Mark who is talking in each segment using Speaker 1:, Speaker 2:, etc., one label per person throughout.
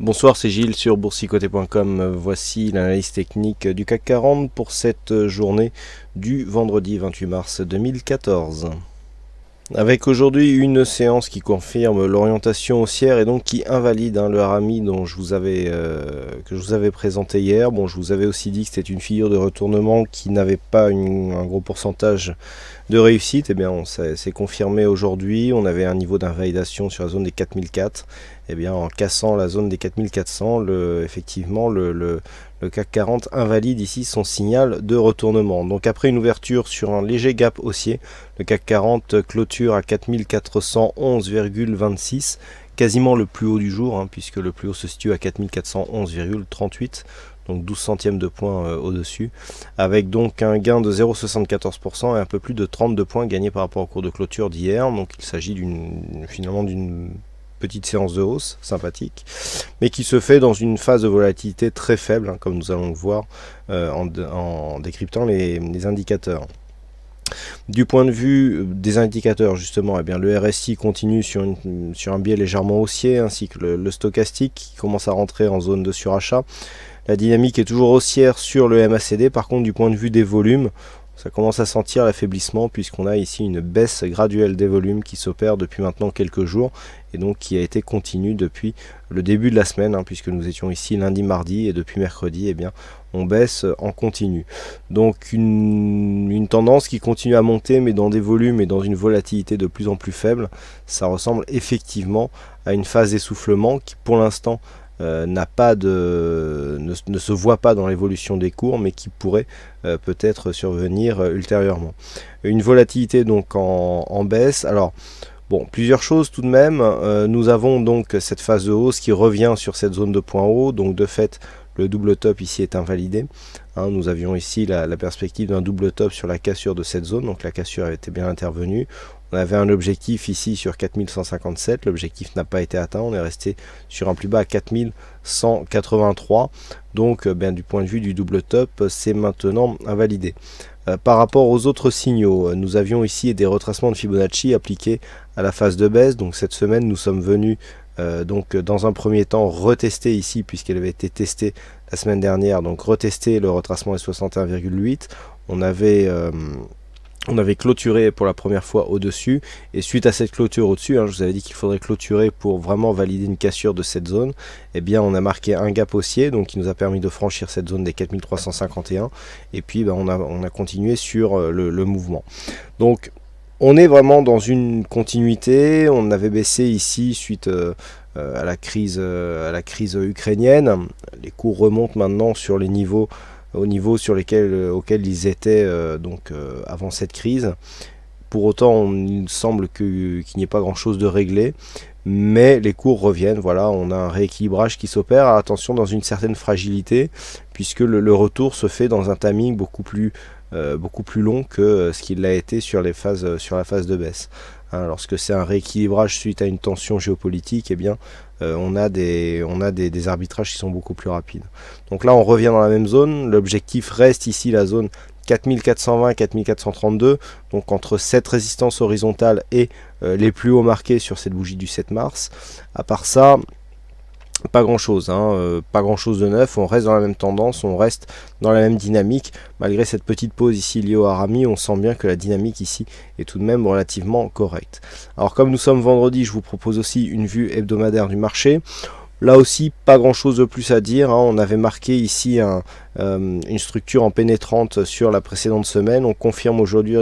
Speaker 1: Bonsoir, c'est Gilles sur boursicoté.com. Voici l'analyse technique du CAC 40 pour cette journée du vendredi 28 mars 2014. Avec aujourd'hui une séance qui confirme l'orientation haussière et donc qui invalide le RMI dont que je vous avais présenté hier. Bon, je vous avais aussi dit que c'était une figure de retournement qui n'avait pas un gros pourcentage de réussite. Et bien, c'est confirmé aujourd'hui. On avait un niveau d'invalidation sur la zone des 4004. Et bien, en cassant la zone des 4400, effectivement, le CAC 40 invalide ici son signal de retournement. Donc après une ouverture sur un léger gap haussier, le CAC 40 clôture à 4411,26, quasiment le plus haut du jour, puisque le plus haut se situe à 4411,38. Donc 12 centièmes de points au-dessus, avec donc un gain de 0,74% et un peu plus de 32 points gagnés par rapport au cours de clôture d'hier. Donc il s'agit finalement d'une petite séance de hausse sympathique, mais qui se fait dans une phase de volatilité très faible, comme nous allons le voir en décryptant les indicateurs. Du point de vue des indicateurs, justement, le RSI continue sur un biais légèrement haussier, ainsi que le stochastique qui commence à rentrer en zone de surachat. La dynamique est toujours haussière sur le MACD. Par contre, du point de vue des volumes, ça commence à sentir l'affaiblissement puisqu'on a ici une baisse graduelle des volumes qui s'opère depuis maintenant quelques jours et donc qui a été continue depuis le début de la semaine, puisque nous étions ici lundi, mardi, et depuis mercredi, on baisse en continu. Donc une tendance qui continue à monter, mais dans des volumes et dans une volatilité de plus en plus faible. Ça ressemble effectivement à une phase d'essoufflement qui, pour l'instant, ne se voit pas dans l'évolution des cours, mais qui pourrait peut-être survenir ultérieurement. Une volatilité donc en baisse. Alors bon, plusieurs choses tout de même. Nous avons donc cette phase de hausse qui revient sur cette zone de point haut, donc de fait le double top ici est invalidé. Nous avions ici la perspective d'un double top sur la cassure de cette zone, donc la cassure avait été bien intervenue. On avait un objectif ici sur 4157, l'objectif n'a pas été atteint, on est resté sur un plus bas à 4183, donc du point de vue du double top, c'est maintenant invalidé. Par rapport aux autres signaux, nous avions ici des retracements de Fibonacci appliqués à la phase de baisse, donc cette semaine nous sommes venus dans un premier temps retester ici, puisqu'elle avait été testée la semaine dernière, donc retester le retracement des 61,8, on avait clôturé pour la première fois au-dessus, et suite à cette clôture au-dessus, je vous avais dit qu'il faudrait clôturer pour vraiment valider une cassure de cette zone, on a marqué un gap haussier, donc qui nous a permis de franchir cette zone des 4351, et puis on a continué sur le mouvement. Donc on est vraiment dans une continuité. On avait baissé ici suite à la crise ukrainienne. Les cours remontent maintenant sur les niveaux auxquels ils étaient avant cette crise. Pour autant, il semble qu'il n'y ait pas grand-chose de réglé, mais les cours reviennent. Voilà, on a un rééquilibrage qui s'opère. Attention, dans une certaine fragilité, puisque le retour se fait dans un timing beaucoup plus long que ce qu'il a été sur la phase de baisse. Lorsque c'est un rééquilibrage suite à une tension géopolitique, on a des arbitrages qui sont beaucoup plus rapides. Donc là, on revient dans la même zone. L'objectif reste ici la zone 4420-4432, donc entre cette résistance horizontale et les plus hauts marqués sur cette bougie du 7 mars. À part ça, pas grand chose, pas grand chose de neuf, on reste dans la même tendance, on reste dans la même dynamique, malgré cette petite pause ici liée au RMI, on sent bien que la dynamique ici est tout de même relativement correcte. Alors comme nous sommes vendredi, je vous propose aussi une vue hebdomadaire du marché. Là aussi, pas grand chose de plus à dire, on avait marqué ici une structure en pénétrante sur la précédente semaine, on confirme aujourd'hui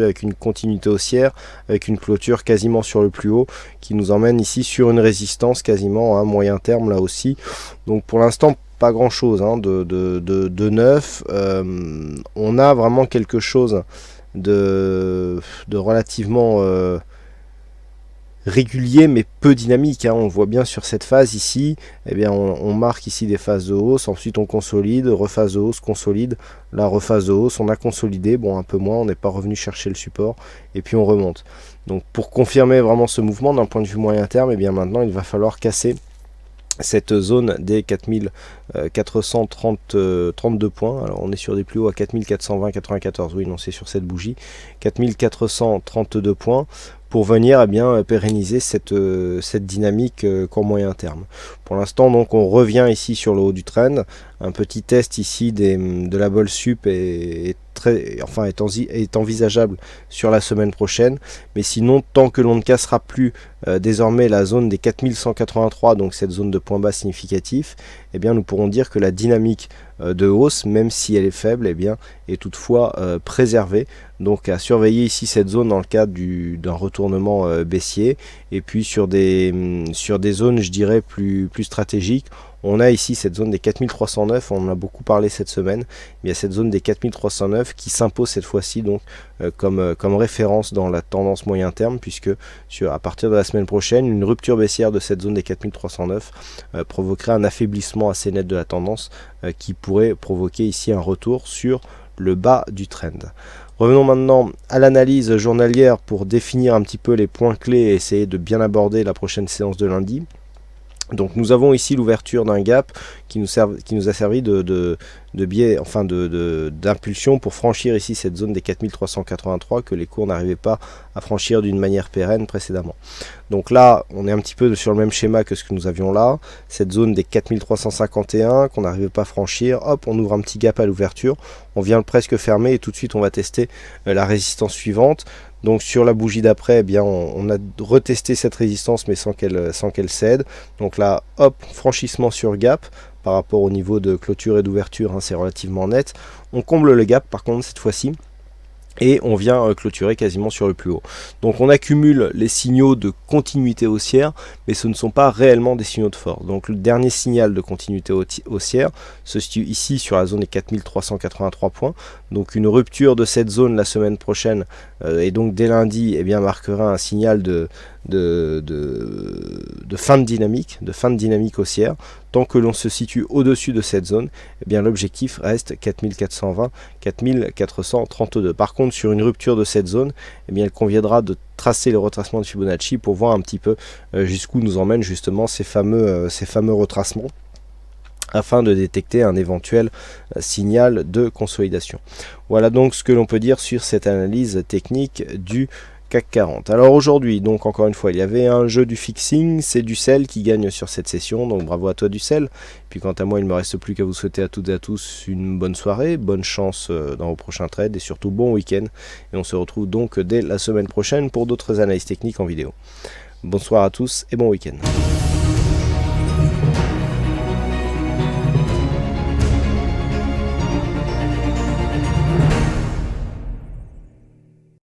Speaker 1: avec une continuité haussière, avec une clôture quasiment sur le plus haut, qui nous emmène ici sur une résistance quasiment à moyen terme là aussi. Donc pour l'instant, pas grand chose de neuf. On a vraiment quelque chose de relativement régulier mais peu dynamique, on voit bien sur cette phase ici, on marque ici des phases de hausse, ensuite on consolide, rephase de hausse, consolide, la rephase de hausse, on a consolidé, un peu moins, on n'est pas revenu chercher le support, et puis on remonte. Donc pour confirmer vraiment ce mouvement d'un point de vue moyen terme, maintenant il va falloir casser cette zone des 4432 points. Alors on est sur des plus hauts à 4420,94. Oui, non, c'est sur cette bougie. 4432 points pour venir pérenniser cette dynamique court moyen terme. Pour l'instant, donc, on revient ici sur le haut du trend. Un petit test ici de la Vol Sup est envisageable sur la semaine prochaine. Mais sinon, tant que l'on ne cassera plus désormais la zone des 4183, donc cette zone de point bas significatif, nous pourrons dire que la dynamique de hausse, même si elle est faible, est toutefois préservée. Donc à surveiller ici cette zone dans le cadre d'un retournement baissier. Et puis sur des zones, je dirais, plus stratégiques, on a ici cette zone des 4309, on en a beaucoup parlé cette semaine. Il y a cette zone des 4309 qui s'impose cette fois-ci donc comme référence dans la tendance moyen terme, puisque à partir de la semaine prochaine, une rupture baissière de cette zone des 4309 provoquerait un affaiblissement assez net de la tendance qui pourrait provoquer ici un retour sur le bas du trend. Revenons maintenant à l'analyse journalière pour définir un petit peu les points clés et essayer de bien aborder la prochaine séance de lundi. Donc nous avons ici l'ouverture d'un gap qui nous a servi de biais, enfin d'impulsion pour franchir ici cette zone des 4383 que les cours n'arrivaient pas à franchir d'une manière pérenne précédemment. Donc là, on est un petit peu sur le même schéma que ce que nous avions là, cette zone des 4351 qu'on n'arrivait pas à franchir. Hop, on ouvre un petit gap à l'ouverture, on vient le presque fermer et tout de suite on va tester la résistance suivante. Donc sur la bougie d'après, on a retesté cette résistance mais sans qu'elle cède. Donc là, hop, franchissement sur gap par rapport au niveau de clôture et d'ouverture, c'est relativement net. On comble le gap par contre cette fois-ci. Et on vient clôturer quasiment sur le plus haut. Donc on accumule les signaux de continuité haussière, mais ce ne sont pas réellement des signaux de force. Donc le dernier signal de continuité haussière se situe ici sur la zone des 4383 points. Donc une rupture de cette zone la semaine prochaine et donc dès lundi marquera un signal de fin de dynamique haussière. Tant que l'on se situe au-dessus de cette zone, l'objectif reste 4420, 4432. Par contre, sur une rupture de cette zone, il conviendra de tracer le retracement de Fibonacci pour voir un petit peu jusqu'où nous emmènent justement ces fameux retracements, afin de détecter un éventuel signal de consolidation. Voilà donc ce que l'on peut dire sur cette analyse technique du CAC 40. Alors aujourd'hui, donc encore une fois, il y avait un jeu du fixing, c'est Ducel qui gagne sur cette session, donc bravo à toi Ducel. Puis quant à moi, il ne me reste plus qu'à vous souhaiter à toutes et à tous une bonne soirée, bonne chance dans vos prochains trades et surtout bon week-end. Et on se retrouve donc dès la semaine prochaine pour d'autres analyses techniques en vidéo. Bonsoir à tous et bon week-end.